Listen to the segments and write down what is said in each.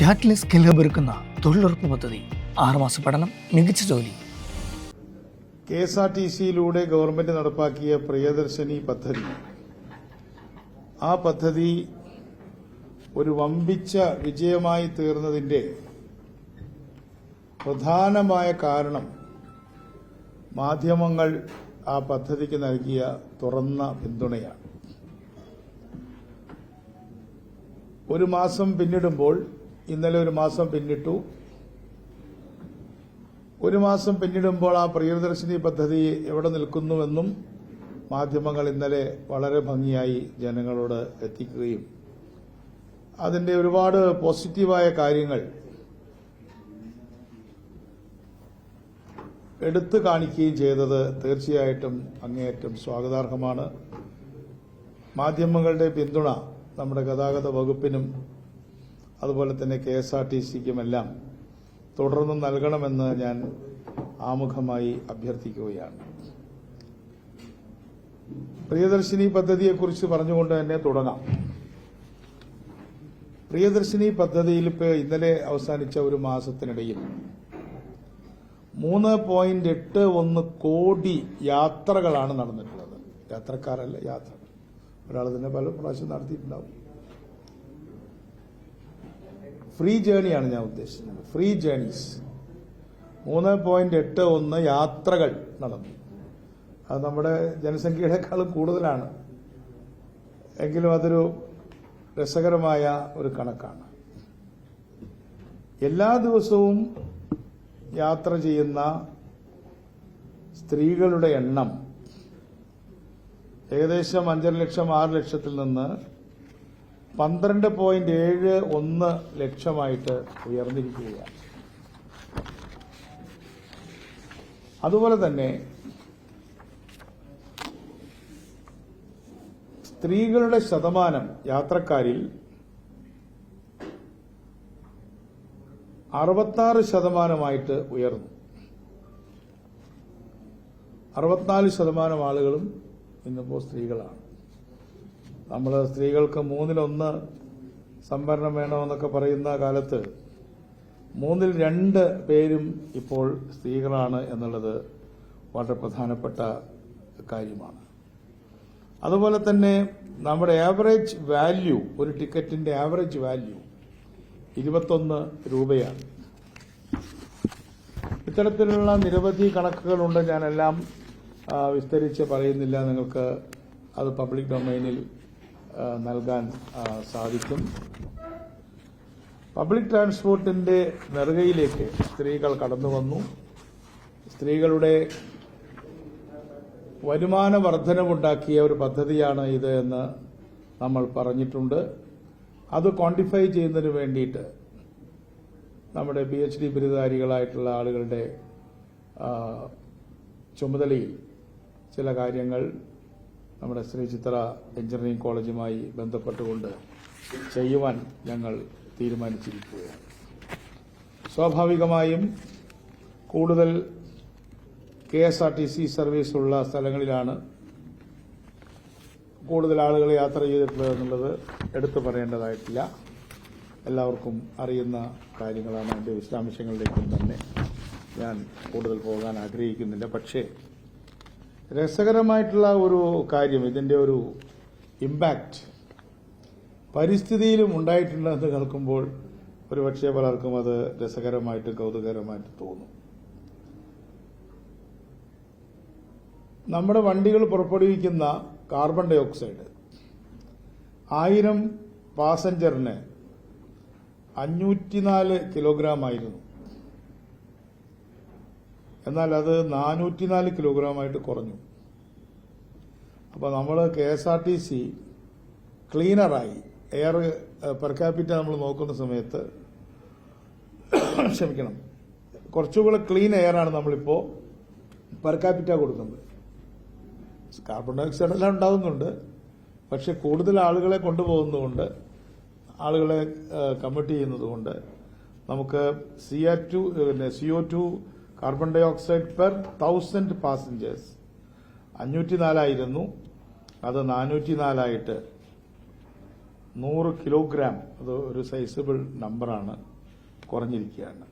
Catalyst skill hub ഒരുക്കുന്ന തൊഴിലുറപ്പ് പദ്ധതി 6 മാസ പഠനം, മികച്ച ജോലി. KSRTCയിലൂടെ ഗവൺമെന്റ് നടപ്പാക്കിയ പ്രിയദർശിനി പദ്ധതി, ആ പദ്ധതി ഒരു വമ്പിച്ച വിജയമായി തീർന്നതിന്റെ പ്രധാനമായ കാരണം മാധ്യമങ്ങൾ ആ പദ്ധതിക്ക് നൽകിയ തുറന്ന പിന്തുണയാണ്. ഒരു മാസം പിന്നിടുമ്പോൾ, ഇന്നലെ ഒരു മാസം പിന്നിട്ടു, ഒരു മാസം പിന്നിടുമ്പോൾ ആ പ്രിയദർശിനി പദ്ധതി എവിടെ നിൽക്കുന്നുവെന്നും മാധ്യമങ്ങൾ ഇന്നലെ വളരെ ഭംഗിയായി ജനങ്ങളോട് എത്തിക്കുകയും അതിന്റെ ഒരുപാട് പോസിറ്റീവായ കാര്യങ്ങൾ എടുത്തു കാണിക്കുകയും ചെയ്തത് തീർച്ചയായിട്ടും അങ്ങേയറ്റം സ്വാഗതാർഹമാണ്. മാധ്യമങ്ങളുടെ പിന്തുണ നമ്മുടെ ഗതാഗത വകുപ്പിനും അതുപോലെ തന്നെ KSRTCക്കുമെല്ലാം തുടർന്ന് നൽകണമെന്ന് ഞാൻ ആമുഖമായി അഭ്യർത്ഥിക്കുകയാണ്. പ്രിയദർശിനി പദ്ധതിയെക്കുറിച്ച് പറഞ്ഞുകൊണ്ട് തന്നെ തുടങ്ങാം. പ്രിയദർശിനി പദ്ധതിയിൽ ഇപ്പോൾ ഇന്നലെ അവസാനിച്ച ഒരു മാസത്തിനിടയിൽ 3.81 കോടി യാത്രകളാണ് നടന്നിട്ടുള്ളത്. യാത്രക്കാരല്ല, യാത്ര. ഒരാൾ തന്നെ പല പ്രാവശ്യം നടത്തിയിട്ടുണ്ടാവും. ഫ്രീ ജേണിയാണ് ഞാൻ ഉദ്ദേശിച്ചത്. ഫ്രീ ജേണീസ് 3.81 യാത്രകൾ നടന്നു. അത് നമ്മുടെ ജനസംഖ്യയേക്കാളും കൂടുതലാണ്. എങ്കിലും അതൊരു രസകരമായ ഒരു കണക്കാണ്. എല്ലാ ദിവസവും യാത്ര ചെയ്യുന്ന സ്ത്രീകളുടെ എണ്ണം ഏകദേശം 5 ലക്ഷം 6 ലക്ഷത്തിൽ നിന്ന് 12.71 ലക്ഷമായിട്ട് ഉയർന്നിരിക്കുകയാണ്. അതുപോലെ തന്നെ സ്ത്രീകളുടെ ശതമാനം യാത്രക്കാരിൽ 66% ഉയർന്നു. 64% ആളുകളും ഇന്നിപ്പോൾ സ്ത്രീകളാണ്. നമ്മൾ സ്ത്രീകൾക്ക് 1/3 സംവരണം വേണമെന്നൊക്കെ പറയുന്ന കാലത്ത് 2/3 പേരും ഇപ്പോൾ സ്ത്രീകളാണ് എന്നുള്ളത് വളരെ പ്രധാനപ്പെട്ട കാര്യമാണ്. അതുപോലെ തന്നെ നമ്മുടെ ആവറേജ് വാല്യൂ, ഒരു ടിക്കറ്റിന്റെ ആവറേജ് വാല്യൂ 21 രൂപയാണ്. ഇത്തരത്തിലുള്ള നിരവധി കണക്കുകളുണ്ട്. ഞാനെല്ലാം വിസ്തരിച്ച് പറയുന്നില്ല. നിങ്ങൾക്ക് അത് പബ്ലിക് ഡൊമൈനിൽ നൽകാൻ സാധിക്കും. പബ്ലിക് ട്രാൻസ്പോർട്ടിന്റെ നെറുകയിലേക്ക് സ്ത്രീകൾ കടന്നു വന്നു. സ്ത്രീകളുടെ വരുമാന വർധനവുണ്ടാക്കിയ ഒരു പദ്ധതിയാണ് ഇത് എന്ന് നമ്മൾ പറഞ്ഞിട്ടുണ്ട്. അത് ക്വാണ്ടിഫൈ ചെയ്യുന്നതിന് വേണ്ടിയിട്ട് നമ്മുടെ PhD ബിരുദധാരികളായിട്ടുള്ള ആളുകളുടെ ചുമതലയിൽ ചില കാര്യങ്ങൾ നമ്മുടെ ശ്രീ ചിത്ര എഞ്ചിനീയറിംഗ് കോളേജുമായി ബന്ധപ്പെട്ടുകൊണ്ട് ചെയ്യുവാൻ ഞങ്ങൾ തീരുമാനിച്ചിരിക്കുകയാണ്. സ്വാഭാവികമായും കൂടുതൽ KSRTC സർവീസ് ഉള്ള സ്ഥലങ്ങളിലാണ് കൂടുതൽ ആളുകൾ യാത്ര ചെയ്തിട്ടുള്ളത് എന്നുള്ളത് എടുത്തു പറയേണ്ടതായിട്ടില്ല. എല്ലാവർക്കും അറിയുന്ന കാര്യങ്ങളാണ്. അതിന്റെ വിശദാംശങ്ങളിലേക്കും തന്നെ ഞാൻ കൂടുതൽ പോകാൻ ആഗ്രഹിക്കുന്നില്ല. പക്ഷേ രസകരമായിട്ടുള്ള ഒരു കാര്യം, ഇതിന്റെ ഒരു ഇമ്പാക്റ്റ് പരിസ്ഥിതിയിലും ഉണ്ടായിട്ടുണ്ടെന്ന് കേൾക്കുമ്പോൾ ഒരുപക്ഷെ പലർക്കും അത് രസകരമായിട്ട് കൗതുകകരമായിട്ട് തോന്നും. നമ്മുടെ വണ്ടികൾ പുറപ്പെടുവിക്കുന്ന കാർബൺ ഡൈ ഓക്സൈഡ് 1000 പാസഞ്ചറിന് 504 കിലോഗ്രാം ആയിരുന്നു. എന്നാൽ അത് 404 കിലോഗ്രാമായിട്ട് കുറഞ്ഞു. അപ്പോൾ നമ്മൾ KSRTC ക്ലീനറായി, എയർ പെർ ക്യാപിറ്റ നമ്മൾ നോക്കുന്ന സമയത്ത് കുറച്ചുകൂടെ ക്ലീൻ എയറാണ് നമ്മളിപ്പോൾ പെർ ക്യാപിറ്റ കൊടുക്കുന്നത്. കാർബൺ ഡൈ ഓക്സൈഡ് എല്ലാം ഉണ്ടാകുന്നുണ്ട്. പക്ഷെ കൂടുതൽ ആളുകളെ കൊണ്ടുപോകുന്നതുകൊണ്ട്, ആളുകളെ കമ്മിറ്റ് ചെയ്യുന്നതുകൊണ്ട് നമുക്ക് CO2 carbon dioxide per 1000 passengers 504 ആയിരുന്നു. അത് 404 ആയിട്ട് 100 കിലോഗ്രാം, അത് ഒരു സൈസബിൾ നമ്പറാണ്, കുറഞ്ഞിരിക്കുകയാണ്.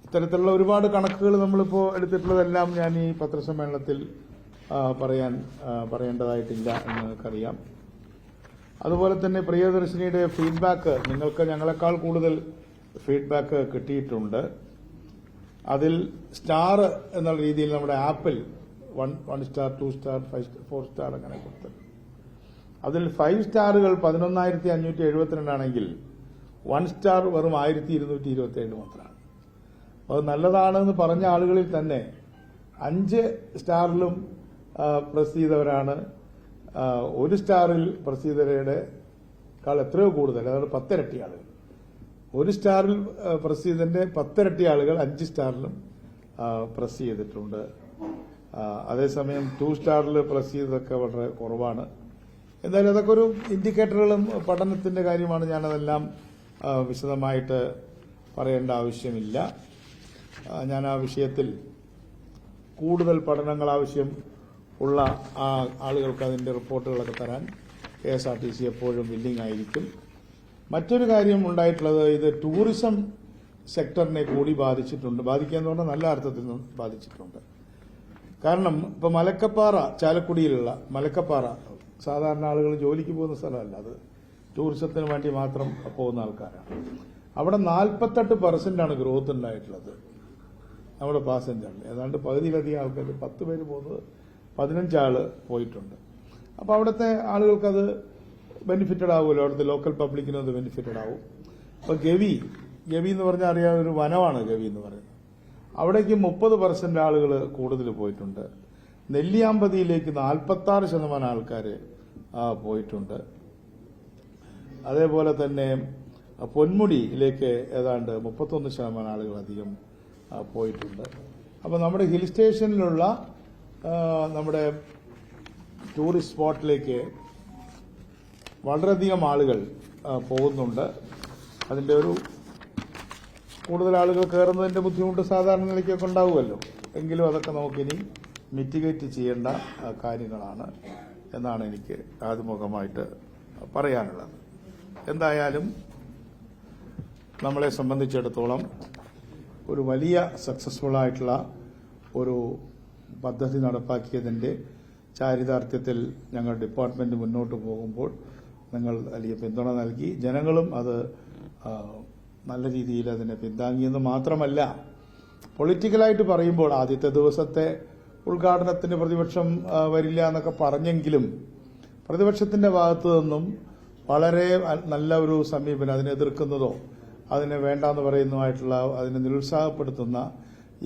ഇത്തരത്തിലുള്ള ഒരുപാട് കണക്കുകൾ നമ്മളിപ്പോൾ എടുത്തിട്ടുള്ളതെല്ലാം ഞാൻ ഈ പത്രസമ്മേളനത്തിൽ പറയേണ്ടതായിട്ടില്ല എന്ന് നിങ്ങൾക്കറിയാം. അതുപോലെ തന്നെ പ്രിയദർശിനിയുടെ ഫീഡ്ബാക്ക്, നിങ്ങൾക്ക് ഞങ്ങളെക്കാൾ കൂടുതൽ ഫീഡ്ബാക്ക് കിട്ടിയിട്ടുണ്ട്. അതിൽ സ്റ്റാർ എന്നുള്ള രീതിയിൽ നമ്മുടെ ആപ്പിൽ 1 സ്റ്റാർ, 2 സ്റ്റാർ, 4 സ്റ്റാർ അങ്ങനെ കൊടുത്തത്. അതിൽ 5 സ്റ്റാറുകൾ 11,572 ആണെങ്കിൽ 1 സ്റ്റാർ വെറും 1,227 മാത്രമാണ്. അത് നല്ലതാണെന്ന് പറഞ്ഞ ആളുകളിൽ തന്നെ 5 സ്റ്റാറിലും പ്രസ് ചെയ്തവരാണ് 1 സ്റ്റാറിൽ പ്രസ് ചെയ്തവരുടെക്കാൾ എത്രയോ കൂടുതൽ, അതായത് 10 ഇരട്ടി ആളുകൾ. 1 സ്റ്റാറിൽ പ്രസ് ചെയ്തതിന്റെ 10 ഇരട്ടി ആളുകൾ 5 സ്റ്റാറിലും പ്രസ് ചെയ്തിട്ടുണ്ട്. അതേസമയം 2 സ്റ്റാറിൽ പ്രസ് ചെയ്തതൊക്കെ വളരെ കുറവാണ്. എന്തായാലും അതൊക്കെ ഒരു ഇൻഡിക്കേറ്ററുകളും പഠനത്തിന്റെ കാര്യമാണ്. ഞാനതെല്ലാം വിശദമായിട്ട് പറയേണ്ട ആവശ്യമില്ല. ഞാൻ ആ വിഷയത്തിൽ കൂടുതൽ പഠനങ്ങൾ ആവശ്യം ഉള്ള ആളുകൾക്ക് അതിന്റെ റിപ്പോർട്ടുകളൊക്കെ തരാൻ KSRTC എപ്പോഴും വില്ലിംഗ് ആയിരിക്കും. മറ്റൊരു കാര്യം ഉണ്ടായിട്ടുള്ളത്, ഇത് ടൂറിസം സെക്ടറിനെ കൂടി ബാധിക്കാന്ന് പറഞ്ഞാൽ നല്ല അർത്ഥത്തിൽ ബാധിച്ചിട്ടുണ്ട്. കാരണം ഇപ്പൊ മലക്കപ്പാറ, ചാലക്കുടിയിലുള്ള മലക്കപ്പാറ സാധാരണ ആളുകൾ ജോലിക്ക് പോകുന്ന സ്ഥലമല്ല, അത് ടൂറിസത്തിന് വേണ്ടി മാത്രം പോകുന്ന ആൾക്കാരാണ്. അവിടെ 48% ഗ്രോത്ത് ഉണ്ടായിട്ടുള്ളത് നമ്മുടെ പാസഞ്ചറിൽ. ഏതാണ്ട് പകുതിയിലധികം ആൾക്കാർ, 10 പേര് പോകുന്നത് 15 ആള് പോയിട്ടുണ്ട്. അപ്പൊ അവിടുത്തെ ആളുകൾക്കത് ബെനിഫിറ്റഡ് ആവുമല്ലോ, അവിടുത്തെ ലോക്കൽ പബ്ലിക്കിനും അത് ബെനിഫിറ്റഡ് ആവും. അപ്പൊ ഗവി എന്ന് പറഞ്ഞാൽ അറിയാവുന്ന ഒരു വനമാണ് ഗവി എന്ന് പറയുന്നത്. അവിടേക്ക് 30% ആളുകൾ കൂടുതൽ പോയിട്ടുണ്ട്. നെല്ലിയാമ്പതിയിലേക്ക് 46% ആൾക്കാർ പോയിട്ടുണ്ട്. അതേപോലെ തന്നെ പൊന്മുടിയിലേക്ക് ഏതാണ്ട് 31% ആളുകൾ അധികം പോയിട്ടുണ്ട്. അപ്പൊ നമ്മുടെ ഹിൽ സ്റ്റേഷനിലുള്ള നമ്മുടെ ടൂറിസ്റ്റ് സ്പോട്ടിലേക്ക് വളരെയധികം ആളുകൾ പോകുന്നുണ്ട്. അതിന്റെ ഒരു കൂടുതൽ ആളുകൾ കയറുന്നതിന്റെ ബുദ്ധിമുട്ട് സാധാരണ നിലയ്ക്കൊക്കെ ഉണ്ടാവുമല്ലോ. എങ്കിലും അതൊക്കെ നമുക്കിനി മിറ്റിഗേറ്റ് ചെയ്യേണ്ട കാര്യങ്ങളാണ് എന്നാണ് എനിക്ക് ആദ്യമുഖമായിട്ട് പറയാനുള്ളത്. എന്തായാലും നമ്മളെ സംബന്ധിച്ചിടത്തോളം ഒരു വലിയ സക്സസ്ഫുൾ ആയിട്ടുള്ള ഒരു പദ്ധതി നടപ്പാക്കിയതിന്റെ ചാരിതാർത്ഥ്യത്തിൽ ഞങ്ങൾ ഡിപ്പാർട്ട്മെന്റ് മുന്നോട്ട് പോകുമ്പോൾ നിങ്ങൾ വലിയ പിന്തുണ നൽകി. ജനങ്ങളും അത് നല്ല രീതിയിൽ അതിനെ പിന്താങ്ങിയെന്ന് മാത്രമല്ല, പൊളിറ്റിക്കലായിട്ട് പറയുമ്പോൾ ആദ്യത്തെ ദിവസത്തെ ഉദ്ഘാടനത്തിന് പ്രതിപക്ഷം വരില്ല എന്നൊക്കെ പറഞ്ഞെങ്കിലും പ്രതിപക്ഷത്തിന്റെ ഭാഗത്തു നിന്നും വളരെ നല്ല ഒരു സമീപനം, അതിനെ എതിർക്കുന്നതോ അതിനെ വേണ്ടാന്ന് പറയുന്നതുമായിട്ടുള്ള, അതിനെ നിരുത്സാഹപ്പെടുത്തുന്ന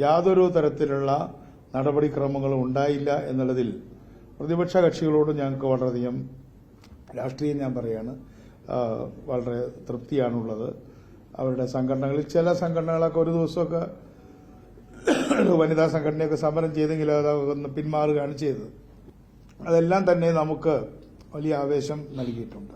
യാതൊരു തരത്തിലുള്ള നടപടിക്രമങ്ങളും ഉണ്ടായില്ല എന്നുള്ളതിൽ പ്രതിപക്ഷ കക്ഷികളോട് ഞങ്ങൾക്ക് വളരെയധികം, രാഷ്ട്രീയം ഞാൻ പറയാണ്, വളരെ തൃപ്തിയാണുള്ളത്. അവരുടെ സംഘടനകളിൽ ചില സംഘടനകളൊക്കെ ഒരു ദിവസമൊക്കെ വനിതാ സംഘടനയൊക്കെ സമരം ചെയ്തെങ്കിലും അത് പിന്മാറുകയാണ് ചെയ്തത്. അതെല്ലാം തന്നെ നമുക്ക് വലിയ ആവേശം നൽകിയിട്ടുണ്ട്.